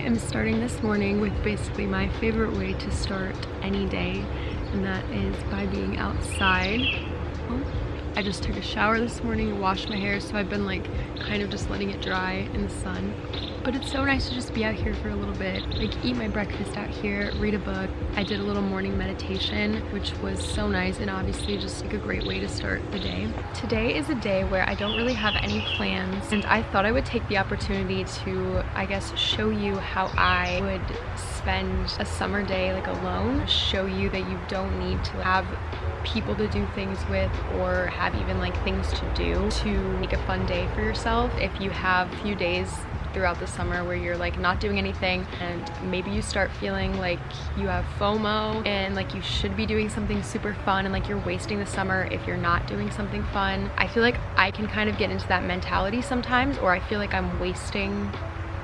am starting this morning with basically my favorite way to start any day, and that is by being outside. I just took a shower this morning and washed my hair, so I've been like kind of just letting it dry in the sun. But it's so nice to just be out here for a little bit, like eat my breakfast out here, read a book. I did a little morning meditation, which was so nice, and obviously just like a great way to start the day. Today is a day where I don't really have any plans, and I thought I would take the opportunity to, I guess, show you how I would spend a summer day like alone. Show you that you don't need to have people to do things with or have even like things to do to make a fun day for yourself. If you have a few days throughout the summer where you're like not doing anything, and maybe you start feeling like you have FOMO and like you should be doing something super fun and like you're wasting the summer if you're not doing something fun. I feel like I can kind of get into that mentality sometimes, or I feel like I'm wasting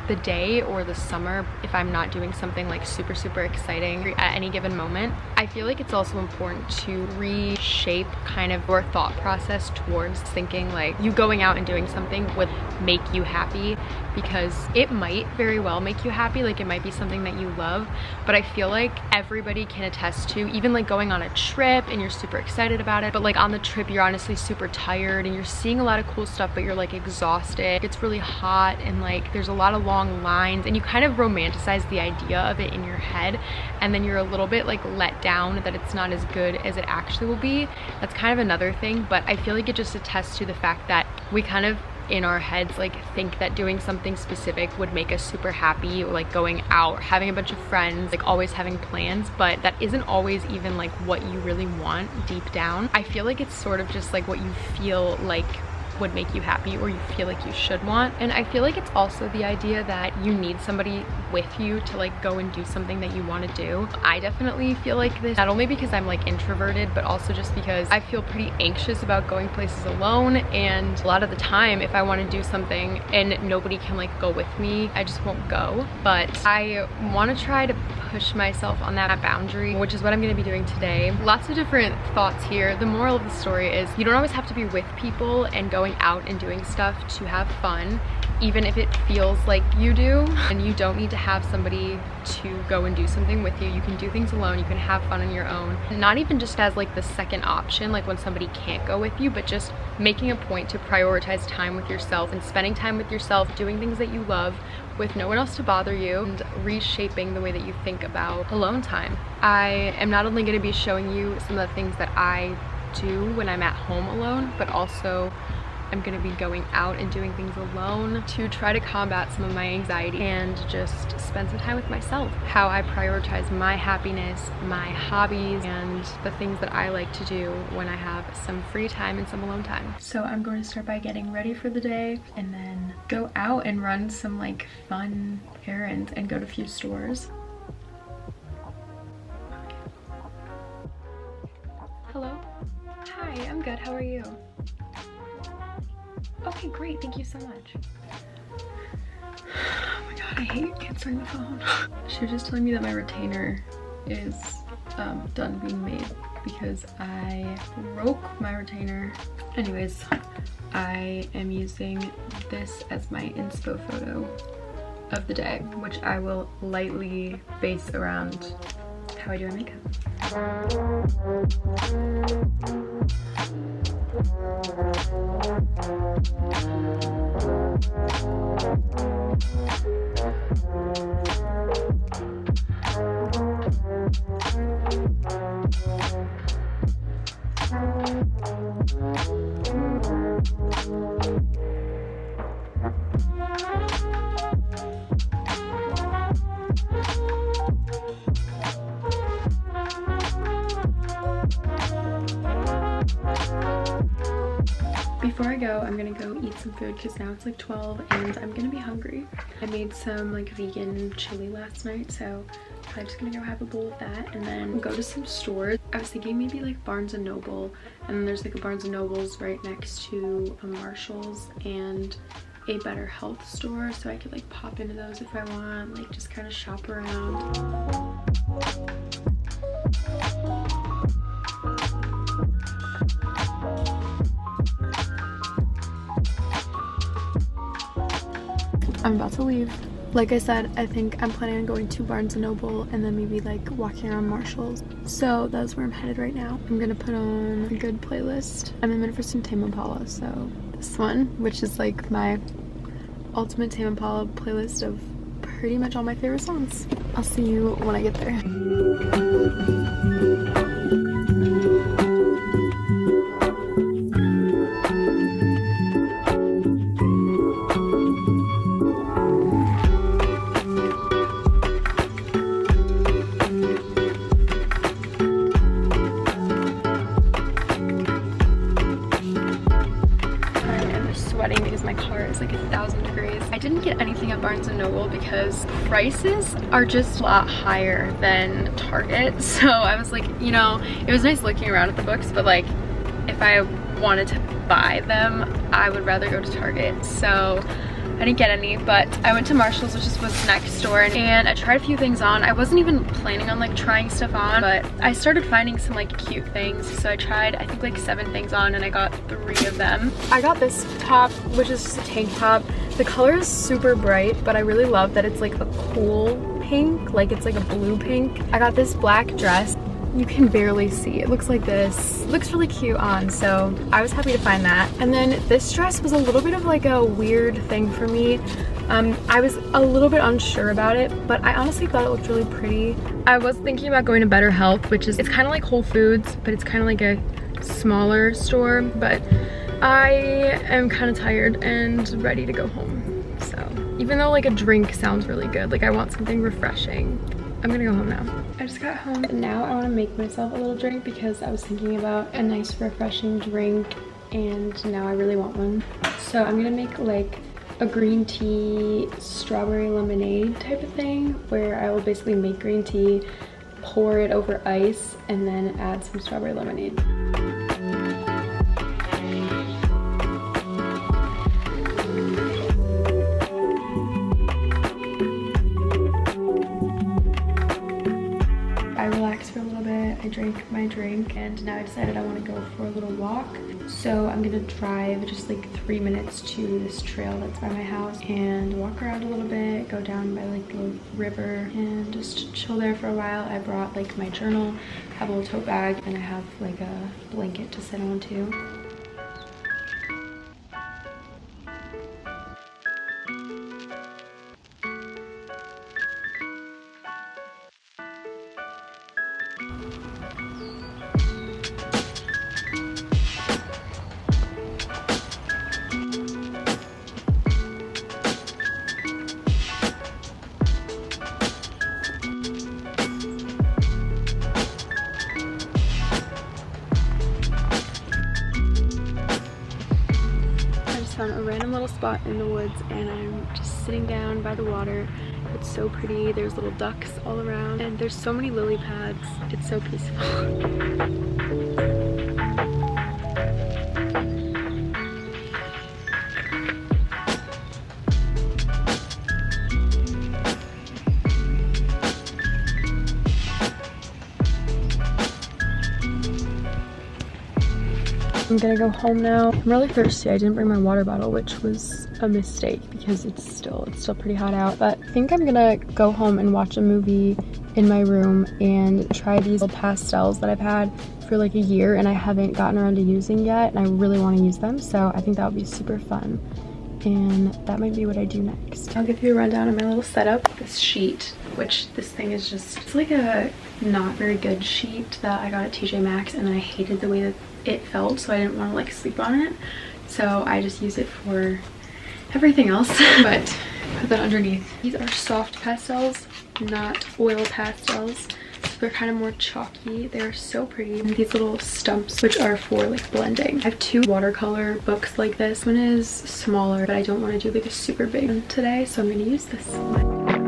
the day or the summer if I'm not doing something like super exciting at any given moment. I feel like it's also important to reshape kind of your thought process towards thinking like you going out and doing something would make you happy, because it might very well make you happy, like it might be something that you love, but I feel like everybody can attest to, even like going on a trip and you're super excited about it, but like on the trip you're honestly super tired and you're seeing a lot of cool stuff but you're like exhausted, it's really hot, and like there's a lot of long lines, and you kind of romanticize the idea of it in your head, and then you're a little bit like let down that it's not as good as it actually will be. That's kind of another thing, but I feel like it just attests to the fact that we kind of in our heads like think that doing something specific would make us super happy, or like going out or having a bunch of friends, like always having plans, but that isn't always even like what you really want deep down. I feel like it's sort of just like what you feel like would make you happy, or you feel like you should want. And I feel like it's also the idea that you need somebody with you to like go and do something that you want to do. I definitely feel like this, not only because I'm like introverted, but also just because I feel pretty anxious about going places alone, and a lot of the time if I want to do something and nobody can like go with me, I just won't go. But I want to try to push myself on that boundary, which is what I'm going to be doing today. Lots of different thoughts here. The moral of the story is you don't always have to be with people and going out and doing stuff to have fun, even if it feels like you do, and you don't need to have somebody to go and do something with you. You can do things alone, you can have fun on your own, not even just as like the second option, like when somebody can't go with you, but just making a point to prioritize time with yourself and spending time with yourself, doing things that you love with no one else to bother you, and reshaping the way that you think about alone time. I am not only going to be showing you some of the things that I do when I'm at home alone, but also I'm gonna be going out and doing things alone to try to combat some of my anxiety and just spend some time with myself. How I prioritize my happiness, my hobbies, and the things that I like to do when I have some free time and some alone time. So I'm going to start by getting ready for the day, and then go out and run some like fun errands and go to a few stores. Hello? Hi, I'm good. How are you? Okay, great. Thank you so much. Oh my god, I hate answering the phone. She was just telling me that my retainer is done being made because I broke my retainer. Anyways, I am using this as my inspo photo of the day, which I will lightly base around how I do my makeup. Before I go, I'm gonna go eat some food because now it's like 12 and I'm gonna be hungry. I made some like vegan chili last night, so I'm just gonna go have a bowl of that and then go to some stores. I was thinking maybe like Barnes & Noble, and then there's like a Barnes & Noble's right next to a Marshall's and a Better Health store, so I could like pop into those if I want, like just kind of shop around. I'm about to leave. Like I said, I think I'm planning on going to Barnes & Noble and then maybe like walking around Marshall's. So that's where I'm headed right now. I'm gonna put on a good playlist. I'm in the mood for some Tame Impala, so this one, which is like my ultimate Tame Impala playlist of pretty much all my favorite songs. I'll see you when I get there. Sweating because my car is like 1,000 degrees. I didn't get anything at Barnes & Noble because prices are just a lot higher than Target. So I was like, you know, it was nice looking around at the books, but like if I wanted to buy them, I would rather go to Target. So I didn't get any, but I went to Marshall's, which was next door, and I tried a few things on. I wasn't even planning on like trying stuff on, but I started finding some like cute things. So I tried, I think like 7 things on, and I got 3 of them. I got this top, which is just a tank top. The color is super bright, but I really love that it's like a cool pink, like it's like a blue pink. I got this black dress. You can barely see. It looks like this. It looks really cute on, so I was happy to find that. And then this dress was a little bit of like a weird thing for me. I was a little bit unsure about it, but I honestly thought it looked really pretty. I was thinking about going to Better Health, which is, it's kind of like Whole Foods, but it's kind of like a smaller store, but I am kind of tired and ready to go home. So even though like a drink sounds really good, like I want something refreshing, I'm gonna go home now. I just got home and now I want to make myself a little drink because I was thinking about a nice refreshing drink and now I really want one. So I'm gonna make like a green tea strawberry lemonade type of thing where I will basically make green tea, pour it over ice, and then add some strawberry lemonade. I drank my drink and now I decided I want to go for a little walk. So I'm gonna drive just like 3 minutes to this trail that's by my house and walk around a little bit, go down by like the river and just chill there for a while. I brought like my journal, have a little tote bag, and I have like a blanket to sit on too. Found a random little spot in the woods and I'm just sitting down by the water. It's so pretty. There's little ducks all around and there's so many lily pads. It's so peaceful. I'm gonna go home now. I'm really thirsty. I didn't bring my water bottle, which was a mistake because it's still pretty hot out. But I think I'm gonna go home and watch a movie in my room and try these little pastels that I've had for like a year and I haven't gotten around to using yet, and I really want to use them, so I think that would be super fun. And that might be what I do next. I'll give you a rundown of my little setup. This sheet, which this thing is just, it's like a not very good sheet that I got at TJ Maxx, and then I hated the way that it felt, so I didn't want to like sleep on it, so I just use it for everything else. But put that underneath. These are soft pastels, not oil pastels, so they're kind of more chalky. They're so pretty. And these little stumps, which are for like blending. I have 2 watercolor books like this. One is smaller, but I don't want to do like a super big one today, so I'm going to use this one.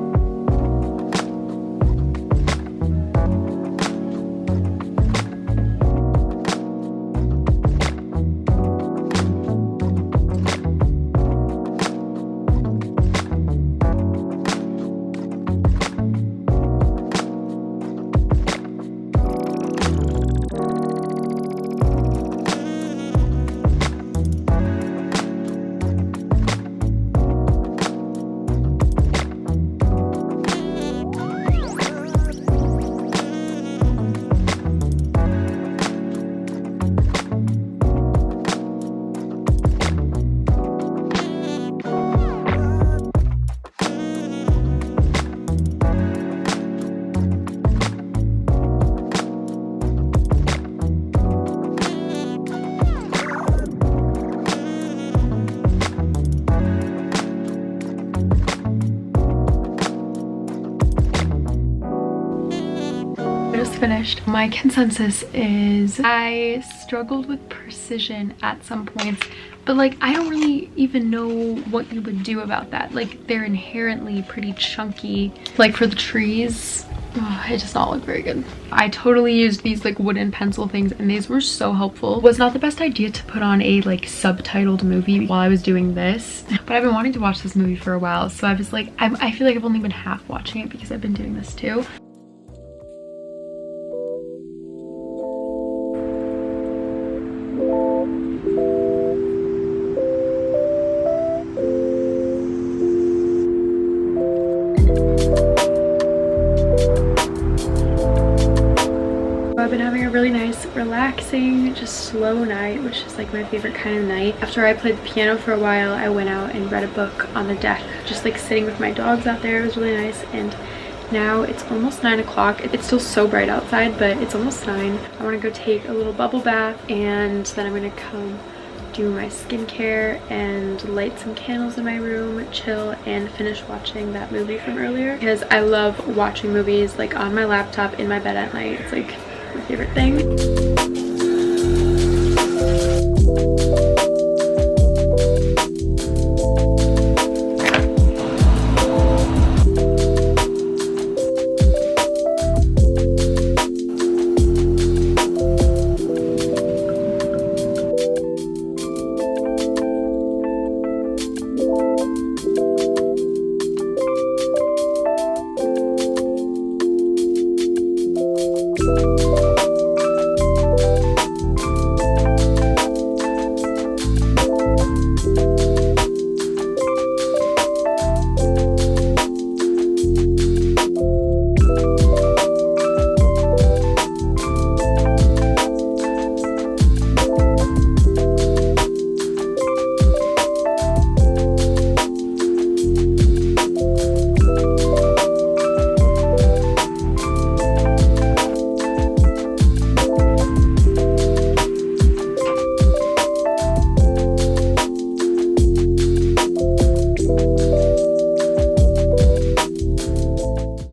finished. My consensus is I struggled with precision at some points, but like I don't really even know what you would do about that. Like they're inherently pretty chunky. Like for the trees, oh, it does not look very good. I totally used these like wooden pencil things and these were so helpful. It was not the best idea to put on a like subtitled movie while I was doing this, but I've been wanting to watch this movie for a while, so I was like, I feel like I've only been half watching it because I've been doing this too. I've been having a really nice, relaxing, just slow night, which is like my favorite kind of night. After I played the piano for a while, I went out and read a book on the deck, just like sitting with my dogs out there. It was really nice. And now it's almost 9 o'clock. It's still so bright outside, but it's almost 9. I want to go take a little bubble bath, and then I'm going to come do my skincare and light some candles in my room, chill, and finish watching that movie from earlier, because I love watching movies like on my laptop in my bed at night. It's like my favorite thing.